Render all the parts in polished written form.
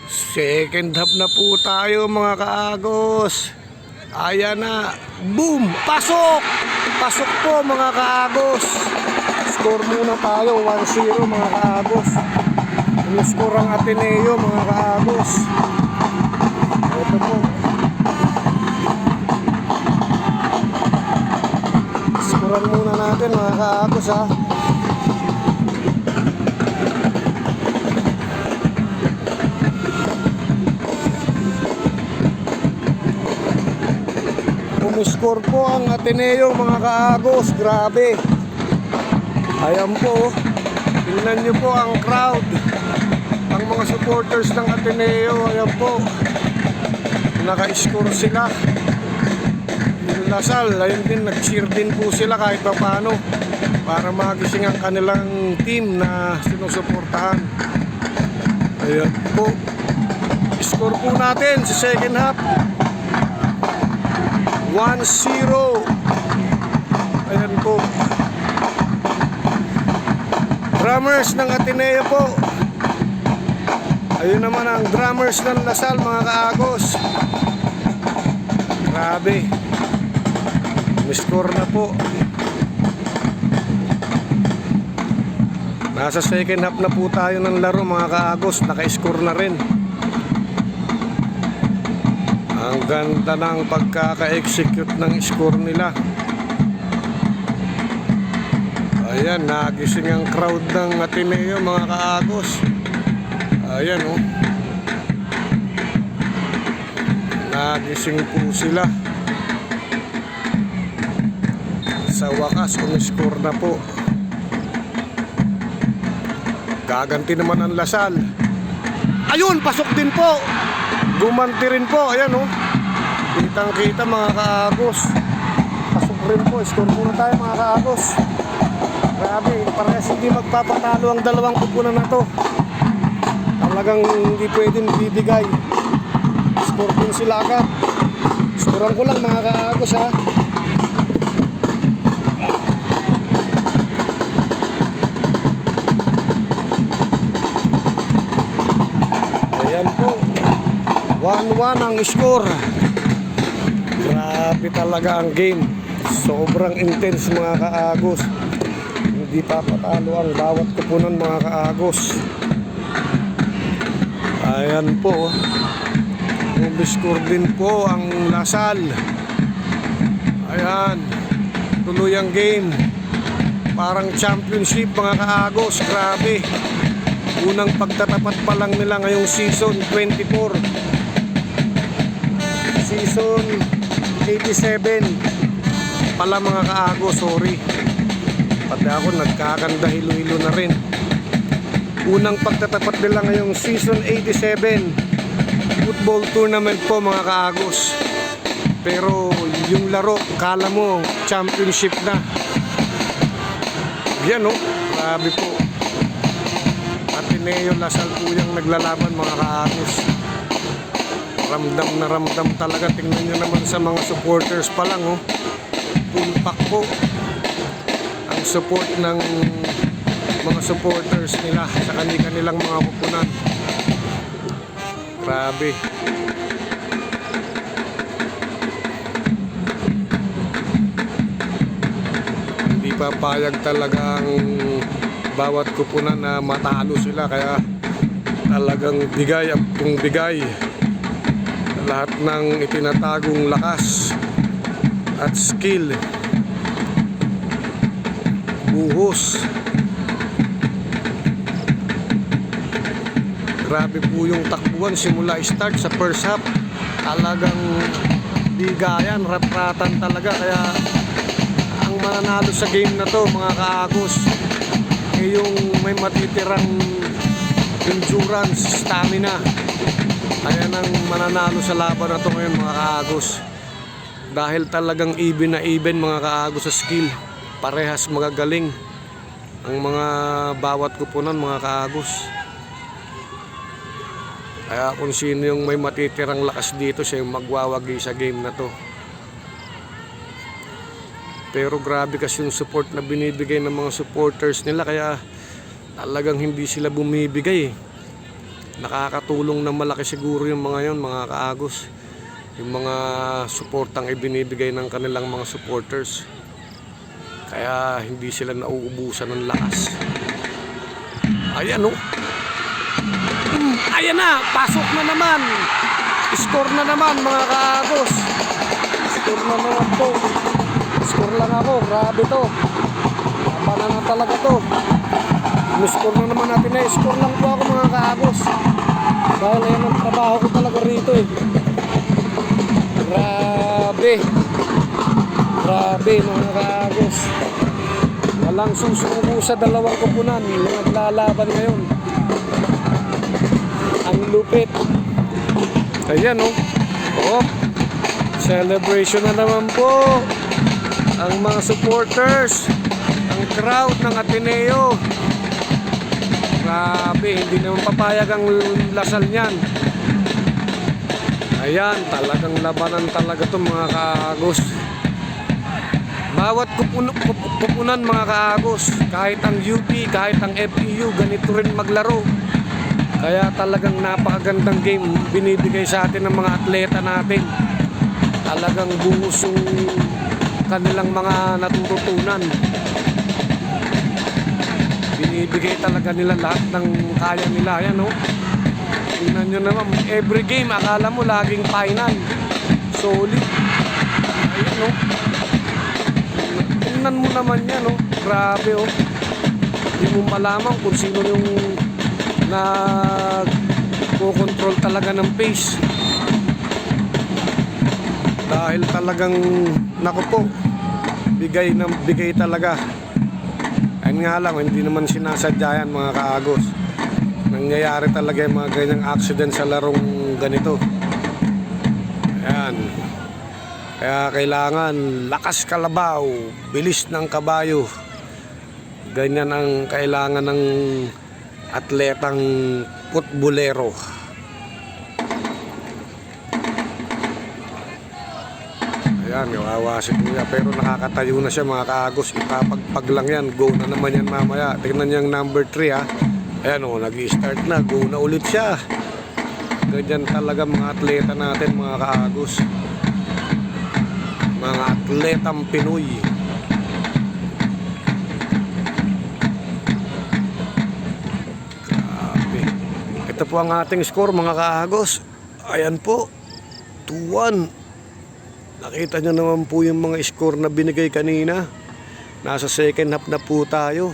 Second half na po tayo mga kaagos. Ayan na. Boom! Pasok! Pasok po mga kaagos. Score muna tayo. 1-0 mga kaagos. Score ang Ateneo mga kaagos. Ito po. Scorean muna natin mga kaagos ha. Score po ang Ateneo mga kaagos. Grabe. Ayan po. Tingnan nyo po ang crowd. Ang mga supporters ng Ateneo. Ayan po. Naka-score sila. Yung Lasal, ayun din, nag-cheer din po sila kahit pa paano para magising ang kanilang team na sinusuportahan. Ayan po. Score po natin sa second half. 1-0. Ayan po. Drummers ng Ateneo po. Ayun naman ang drummers ng Lasal mga kaagos. Grabe. Score na po. Nasa second half na po tayo ng laro mga kaagos. Naka-score na rin. Ang ganda ng pagkaka-execute ng score nila. Ayan, nagising ang crowd ng Ateneo mga kaagos. Ayan oh. Nagising po sila. Sa wakas, score na po. Gaganti naman ang Lasal. Ayun, pasok din po. Gumanti rin po, ayan oh. Kitang kita mga kaagos. Pasok rin po, score muna tayo mga kaagos. Grabe, parehas hindi magpapatalo ang dalawang kupunan na to. Talagang hindi pwedeng bibigay. Score din sila agad. Scorean ko lang mga kaagos ha. Ayan po. 1-1 ang score. Grabe talaga ang game. Sobrang intense mga kaagos. Hindi papatalo ang bawat kupunan mga kaagos. Ayan po. Score din po ang Lasal. Ayan. Tuloy ang game. Parang championship mga kaagos. Grabe. Unang pagtatapat pa lang nila ngayong season 24. Season 87 pala mga kaago, sorry. Pati ako nagkakanda hilo-hilo na rin. Unang pagtatapat nila ngayong season 87 football tournament po mga kaagos. Pero yung laro, kala mo championship na. Yan o, grabe po. Ateneo Lasal po yung naglalaban mga kaagos. Ramdam na ramdam talaga. Tingnan nyo naman sa mga supporters pa lang oh. Full pack po ang support ng mga supporters nila sa kanilang mga kupunan. Grabe. Hindi papayag talaga ang bawat kupunan na matalo sila. Kaya talagang bigay ang kung bigay lahat ng itinatagong lakas at skill, buhos. Grabe po yung takbuhan simula start sa first half. Talagang bigayan, rat-ratan talaga. Kaya ang mananalo sa game na to mga kaagos ay yung may matitirang endurance, stamina. Ayan ang mananalo sa laban na to ngayon mga kaagos. Dahil talagang even na even mga kaagos sa skill. Parehas magagaling ang mga bawat kupunan mga kaagos. Kaya kung sino yung may matitirang lakas dito, siya yung magwawagi sa game na to. Pero grabe kasi yung support na binibigay ng mga supporters nila. Kaya talagang hindi sila bumibigay. nakakatulong na malaki siguro yung mga yon, mga kaagos, yung mga suportang ibinibigay ng kanilang mga supporters, kaya hindi sila nauubusan ng lakas. Ayan o, ayan na, pasok na naman, score na naman mga kaagos, score na naman po, score lang ako, grabe to, labanan na talaga to. Score na naman natin na, score lang po ako mga kaagos, dahil ayan ang trabaho ko talaga rito eh. Grabe mga kaagos, walang susuko sa dalawang koponan yung naglalaban ngayon. Ang lupit. Ayan oh. Oh, celebration na naman po ang mga supporters, ang crowd ng Ateneo. Grabe, hindi naman papayag ang Lasal niyan. Ayan, talagang labanan talaga to mga kaagos. Bawat kupunan mga kaagos, kahit ang UP, kahit ang FEU, ganito rin maglaro. Kaya talagang napakagandang game binibigay sa atin ng mga atleta natin. Talagang buhos yung kanilang mga natututunan. Binibigay talaga nila lahat ng kaya nila. Yan o. Tingnan nyo naman, every game akala mo laging final. Solid. Ayan o. Tingnan mo naman yan o. Grabe o. Hindi mo malaman kung sino yung nagko-control talaga ng pace. Dahil talagang naku po, bigay talaga. Ayun nga lang, hindi naman sinasadya yan mga kaagos. Nangyayari talaga yung mga ganyang accident sa larong ganito. Ayan. Kaya kailangan lakas kalabaw, bilis ng kabayo. Ganyan ang kailangan ng atletang putbolero. Ayan, kawawa si Kuya, pero nakakatayo na siya mga kaagos. Ipapagpag lang yan, go na naman yan mamaya. Tingnan niya yung number 3 ha. Ayan o, nag-i-start na, go na ulit siya. Ganyan talaga mga atleta natin mga kaagos. Mga atletang Pinoy. Grabe. Ito po ang ating score mga kaagos. Ayan po, 2-1. Nakita nyo naman po yung mga score na binigay kanina. Nasa second half na po tayo.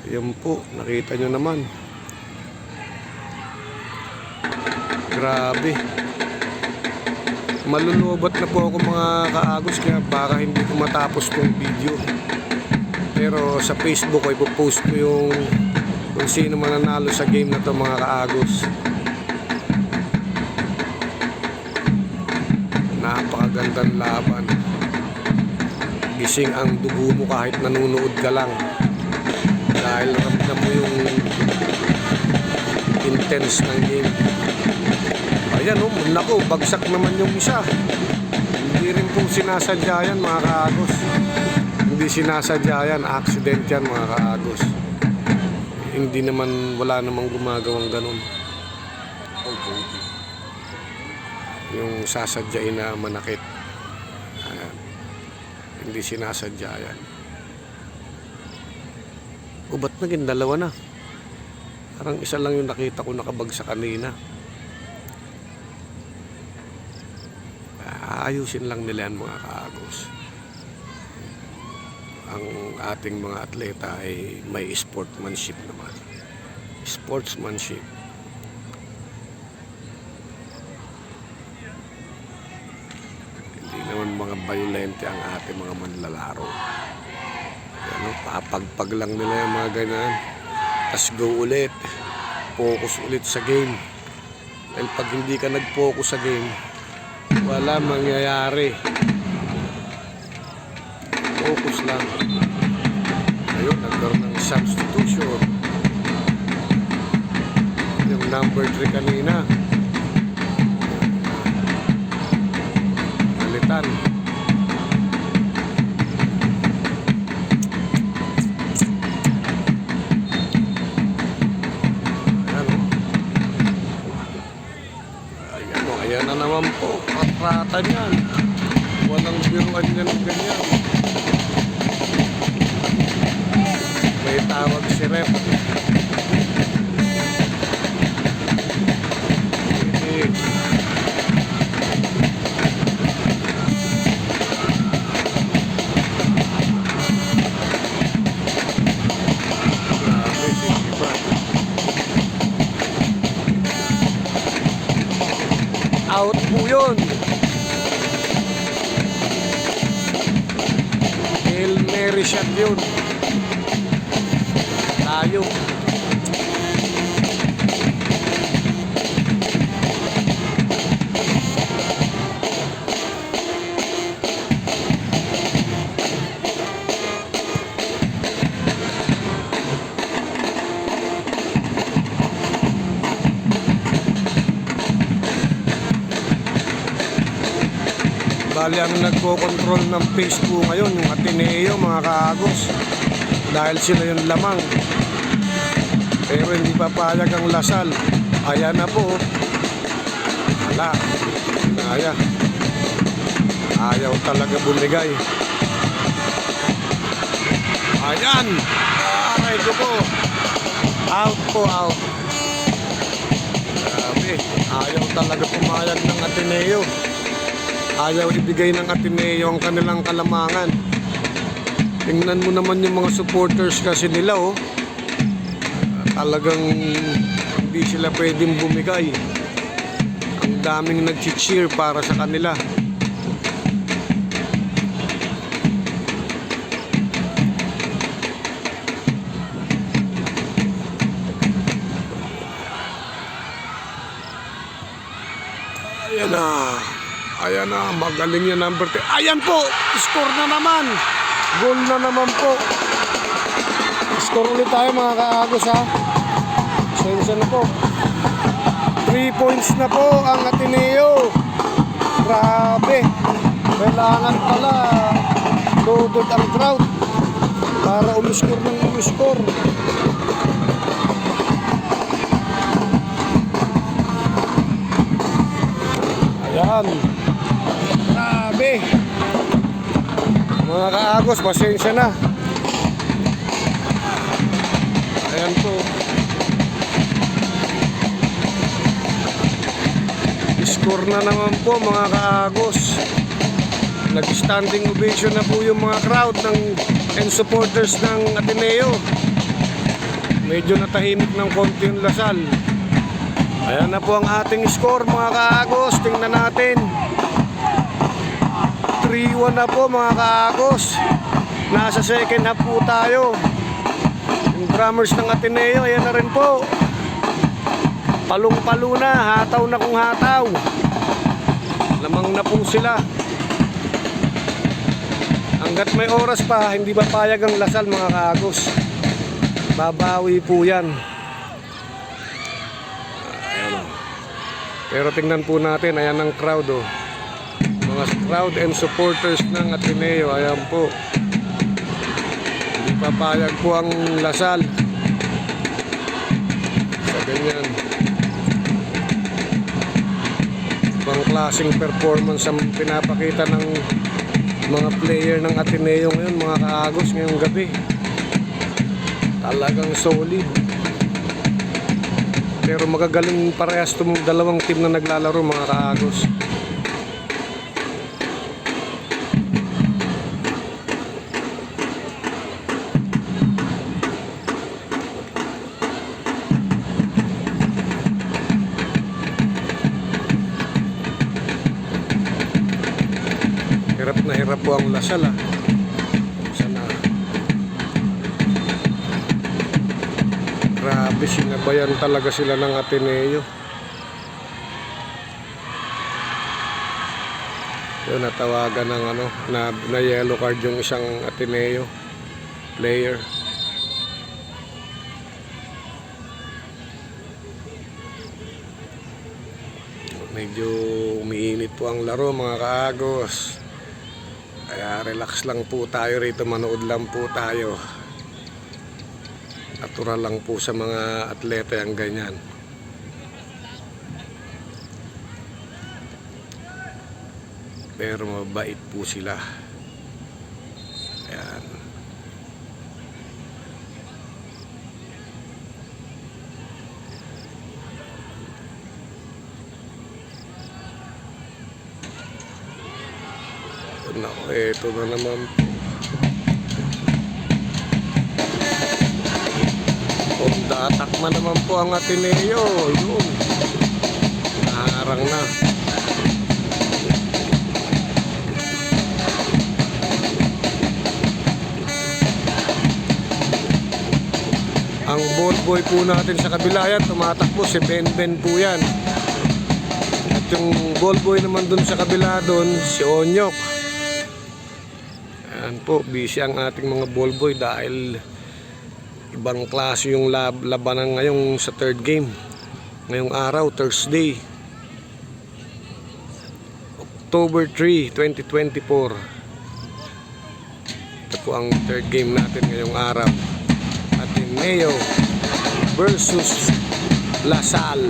Ayan po, nakita nyo naman. Grabe. Malulubat na po ako mga kaagos, kaya baka hindi ko matapos tong video. Pero sa Facebook ay ipopost ko yung kung sino mananalo sa game na to mga kaagos. Napakagandang laban. Gising ang dugo mo kahit nanunood ka lang. Dahil ramdam mo yung intense ng game. Ayan o, naku, bagsak naman yung isa. Hindi rin po sinasadya yan mga kaagos. Hindi sinasadya yan, accident yan mga kaagos. Hindi naman, wala namang gumagawang ganun. Yung sasadyain na manakit. Ayan. Hindi sinasadya yan. O ba't naging dalawa na? Parang isa lang yung nakita ko nakabagsak kanina. Ayusin lang nila yan mga kaagos. Ang ating mga atleta ay may sportsmanship naman. Sportsmanship. Hindi naman mga violente ang ating mga manlalaro. Ano, papagpag lang nila yung mga ganyan. Tapos go ulit. Focus ulit sa game. Dahil pag hindi ka nag-focus sa game, wala mangyayari. Focus lang. Ayun, nagkaroon ng substitution. Yung number 3 kanina. Nalitan. Ayan na naman po, patratan yan. Walang biruan yan ng ganyan. May tawag si Rep. Out po yun. Hail Mary shot yun. Tayo. Bali ang nagko-control ng pace po ngayon yung Ateneo, mga kaagos, dahil sila yung lamang, pero hindi papayag ang Lasal. Ayan na po. Wala, ayaw talaga bumigay. Ayan, aray ko po, out po, out. Grabe, ayaw talaga pumayag ng Ateneo. Ayaw ibigay ng Ateneo ang kanilang kalamangan. Tingnan mo naman yung mga supporters kasi nila, oh. Talagang hindi sila pwedeng bumigay. Ang daming nag-cheer para sa kanila. Ayan na. Ayan na, magaling yan number 10. Ayan po, score na naman. Goal na naman po. Score ulit tayo, mga kaagos, ha. Sensya na po. 3 points na po ang Ateneo. Grabe. Kailangan pala loaded ang crowd para umiscore ng umiscore. Ayan. Grabe. Mga kaagos, pasensya na. Ayan po. Score na naman po, mga kaagos. Nag-standing ovation na po yung mga crowd and supporters ng Ateneo. Medyo natahimik ng konti yung Lasal. Ayan na po ang ating score, mga kaagos. Tingnan natin. 3-1 na po, mga kaagos. Nasa second half po tayo. Yung drummers ng Ateneo, ayan na rin po. Palong-palo na, hataw na kung hataw. Lamang na po sila. Hanggat may oras pa, hindi ba payag ang Lasal, mga kaagos. Babawi po yan. Ayan. Pero tingnan po natin, ayan ang crowd, oh. Mga crowd and supporters ng Ateneo, ayan po. Hindi papayag po ang Lasal sa ganyan. Ibang klaseng performance ang pinapakita ng mga player ng Ateneo ngayon, mga kaagos, ngayong gabi. Talagang solid. Pero magagaling parehas itong dalawang team na naglalaro, mga kaagos. Hirap na hirap po ang Lasal, ah. Sana. Grabe, sinabayan talaga sila ng Ateneo. Yun, natawagan ng na yellow card yung isang Ateneo player. Medyo umiinit po ang laro, mga kaagos. Kaya relax lang po tayo rito, manood lang po tayo. Natural lang po sa mga atleta yung ganyan. pero mabait po sila. Ayan. Naku, eto na naman po. Honda attack na naman po ang Ateneo. Yun. Naharang na. Ang ball boy po natin sa kabila yan, tumatakbo si Benben po yan. At yung ball boy naman dun sa kabila dun, si Onyok. Ayan po, busy ang ating mga ball boy dahil ibang klase yung labanan ngayong sa third game. Ngayong araw, Thursday, October 3, 2024. Ito po ang third game natin ngayong araw. Ateneo versus Lasal.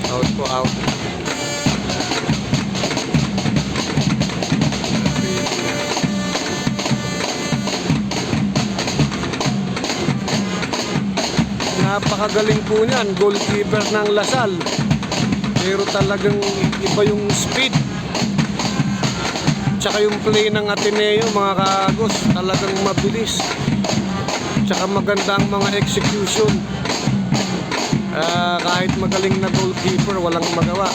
Out po, out. Napakagaling po niyan, goalkeeper ng Lasal. Pero talagang iba yung speed. Tsaka yung play ng Ateneo, mga kaagos, talagang mabilis. Tsaka maganda ang mga execution. Kahit magaling na goalkeeper, walang magawa.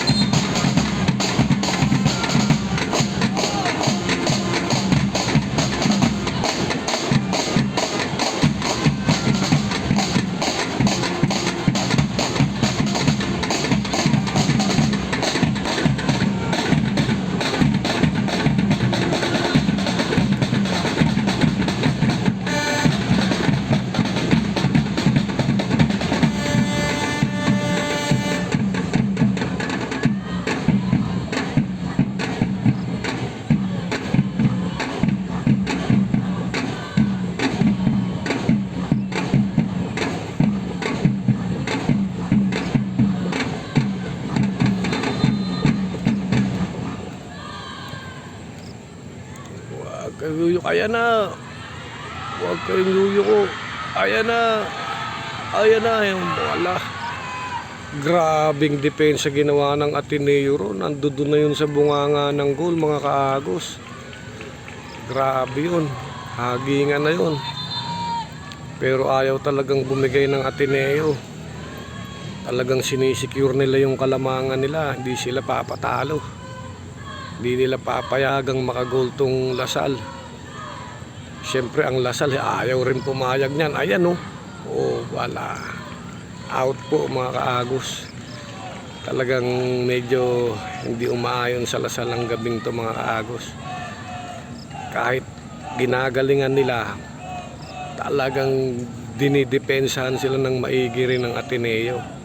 Yuyok, ayan na. Huwag kayong yuyok. Ayan na. Ayan na. Wala. Grabing depensa ginawa ng Ateneo ron. Nandun na yun sa bunganga ng goal, mga kaagos. Grabe yun. Hagingan na yun. Pero ayaw talagang bumigay ng Ateneo. Talagang sinisecure nila yung kalamangan nila. Hindi sila papatalo. Hindi nila papayagang makagol tong Lasal. Siyempre ang Lasal ayaw rin pumayag niyan. Ayan oh. Oh, wala. Out po, mga kaagos. Talagang medyo hindi umaayon sa Lasal ang gabing to, mga kaagos. Kahit ginagalingan nila, talagang dinidepensahan sila ng maigi rin ng Ateneo.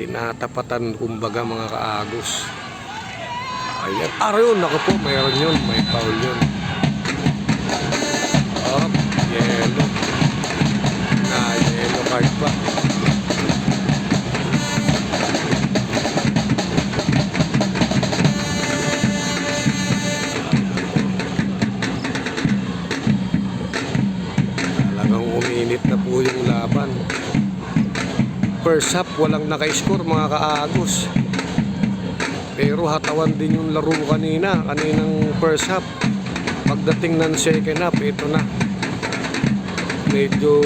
Tinatapatan kumbaga, mga kaagos. Ayan, yun, ako po, mayroon yun, may foul yun. Oh, yellow. Yellow card pa. Talagang uminit na po yung laban. First half, walang naka-score, mga kaagos. Pero hatawan din yung laro kaninang first half. Pagdating ng second half, ito na. Medyo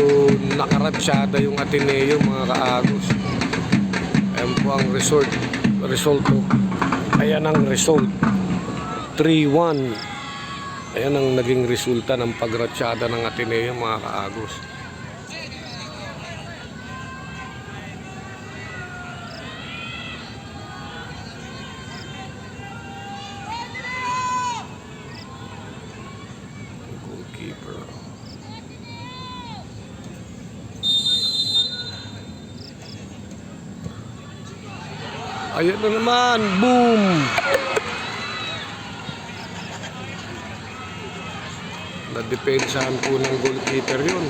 nakaratsyada yung Ateneo, mga kaagos. Ayan po ang resulto. Ayan ang result. 3-1. Ayan ang naging resulta ng pagratsyada ng Ateneo, mga kaagos. Goalkeeper. Ayan na naman. Boom! Nadepensahan po ng goalkeeper yun.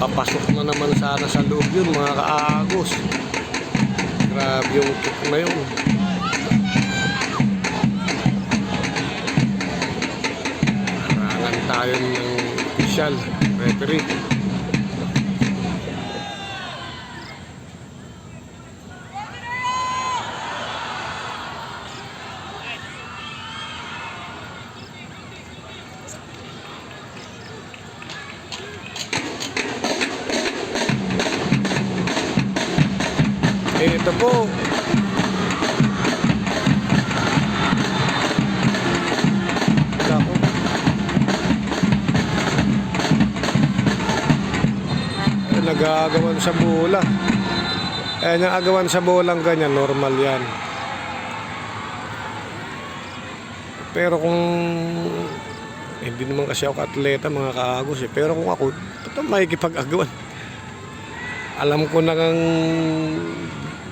Papasok na naman sana sa loob yun, mga kaagos. Grabe yung kick na yun. Harangan tayo ng official referee. Ito po. Ako. Nag-aagawan sa bola. Ayan yung agawan sa bolang ganyan, normal yan. Pero kung hindi naman kasi ako atleta, mga kaagos eh. Pero kung ako, ito makikipag-agawan. Alam ko na kang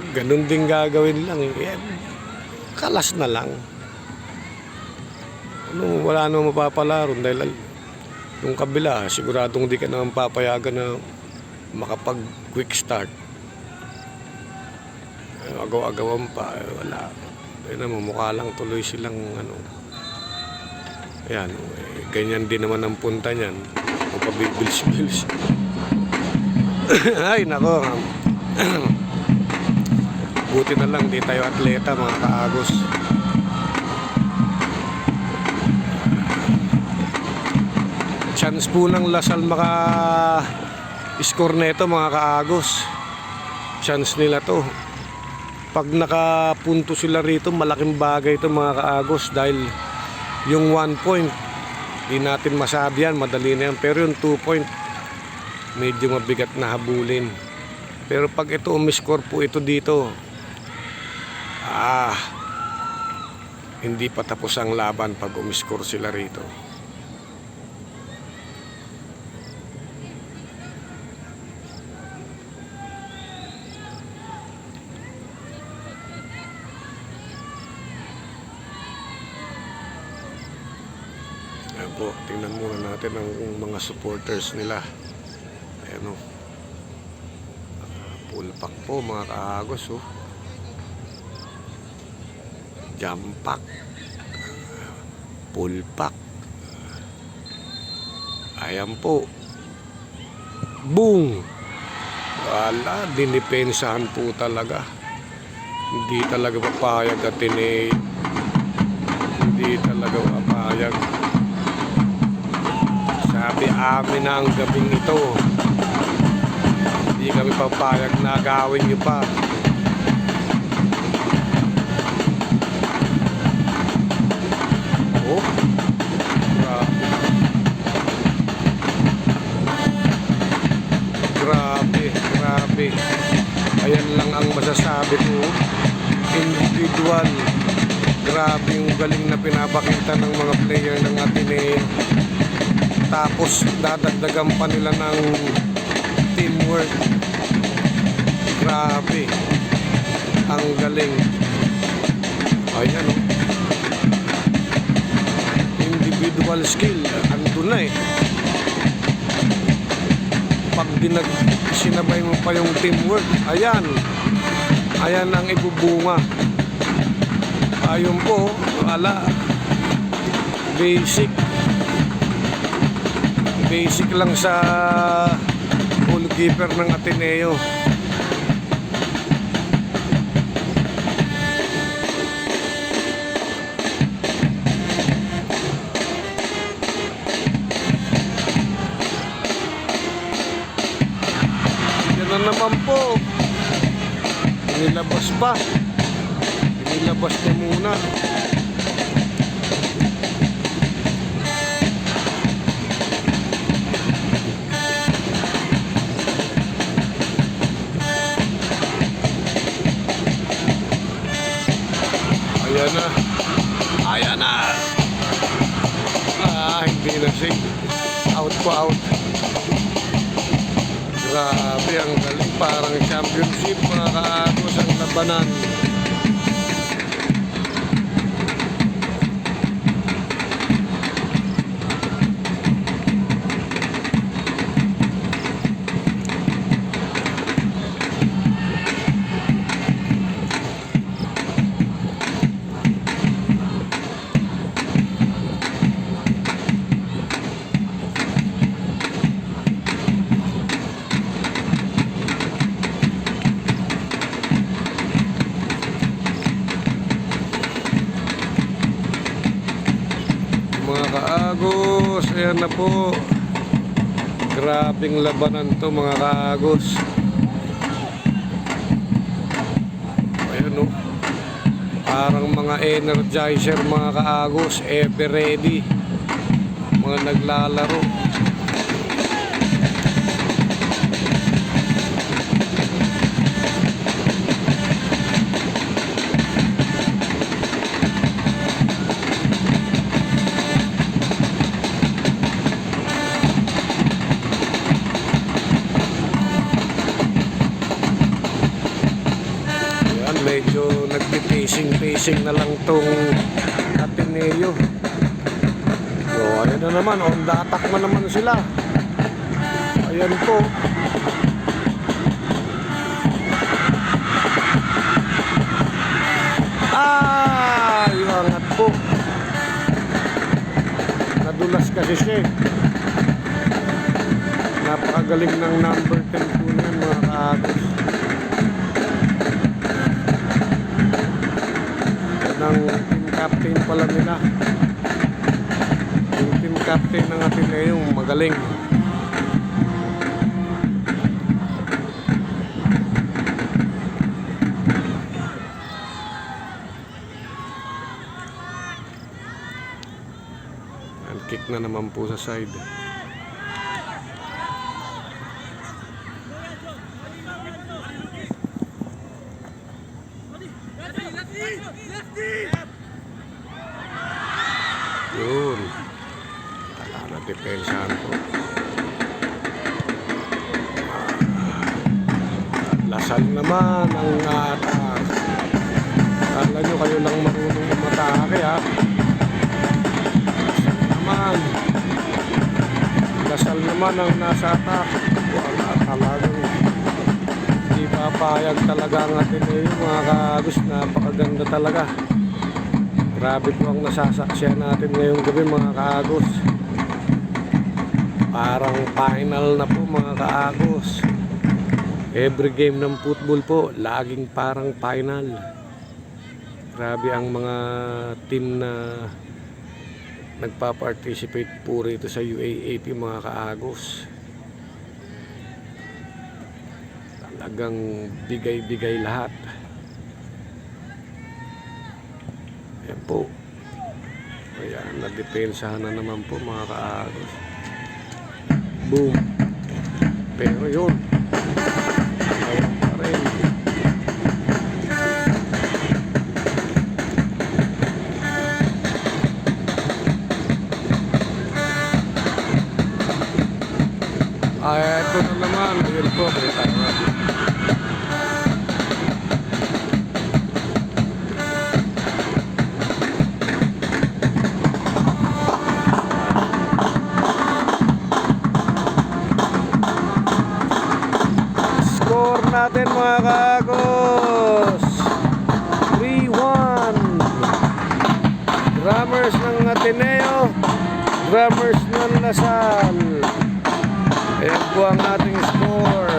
ganun din gagawin lang eh. Kalas na lang. Ano, wala namang mapapalaro dahil yung kabila, siguradong di ka naman papayagan na makapag quick start. Agaw-agawan pa, wala. Ayun, mukha lang tuloy silang ano. Ayan, ganyan din naman ang punta niyan. Kung pabibils-bils. Ay, nako. Buti na lang, di tayo atleta, mga kaagos. Chance po ng Lasal maka-score nito, mga kaagos. Chance nila to. Pag nakapunto sila rito, malaking bagay ito, mga kaagos. Dahil yung 1 point, di natin masabi yan, madali na yan. Pero yung 2 point, medyo mabigat na habulin. Pero pag ito umiscore po ito dito, hindi pa tapos ang laban pag umiscore sila rito. Ayan po, tingnan muna natin ang mga supporters nila. Ayan o. Full pack po, mga kaagos o. Jump pack. Full pack. Ayan po. Boom! Wala, dinipensahan po talaga. Hindi talaga papayag at hindi talaga papayag. Sabi amin na ang gabing ito. Hindi kami papayag na agawin nyo pa. Oh, grabe. Ayan lang ang masasabi ko. Individual. Grabe yung galing na pinapakita ng mga player ng Ateneo. Tapos dadagdagan pa nila ng teamwork. Grabe. Ang galing. Ayan o. Individual skill. Andun na eh. Pag sinabay mo pa yung teamwork, ayan. Ayan ang ibubunga. Ayun po. Wala. Basic lang sa goalkeeper ng Ateneo. Yan na naman po. Inilabas pa. Inilabas niya muna. Ayan na. Ayan na. Hindi na safe. Out po out. Grabe ang galing. parang championship mga kaagos ang labanan. Mga kaagos, ayan na po. Grabing labanan to mga kaagos. Ayan o. Parang mga energizer mga kaagos, ever ready. Mga naglalaro. Medyo nagpipacing na lang tong Ateneo. So ayan na naman, on the attack na naman sila. Ayan po. Yung angat po. Nadulas kasi siya eh. Napakagaling ng number 10 po niyan mga kaagos. Ng team captain pala nila. Yung team captain ng Ateneo magaling. And kick na naman po sa side. Yun. Wala na depensahan po. Lasal naman ang atak. Kala nyo kayo lang marunong umatake ha. Lasal naman ang nasa atak. Wala talagang hindi papayag talaga ang Ateneo mga kaagos. Napakaganda talaga. Grabe po ang nasasaksiyan natin ngayong gabi mga kaagos. Parang final na po mga kaagos. Every game ng football po, laging parang final. Grabe ang mga team na nagpa-participate po rito sa UAAP mga kaagos. Talagang bigay-bigay lahat. Ayan po. Ayan, nadepensahan na naman po mga kaagos. Boom. Pero yun. Ayan pa rin. Ito na naman. Ayan po. Kita naman. Natin mga kaagos 3-1 Drummers ng Ateneo, Drummers ng Lasal. Ayan po ang ating score.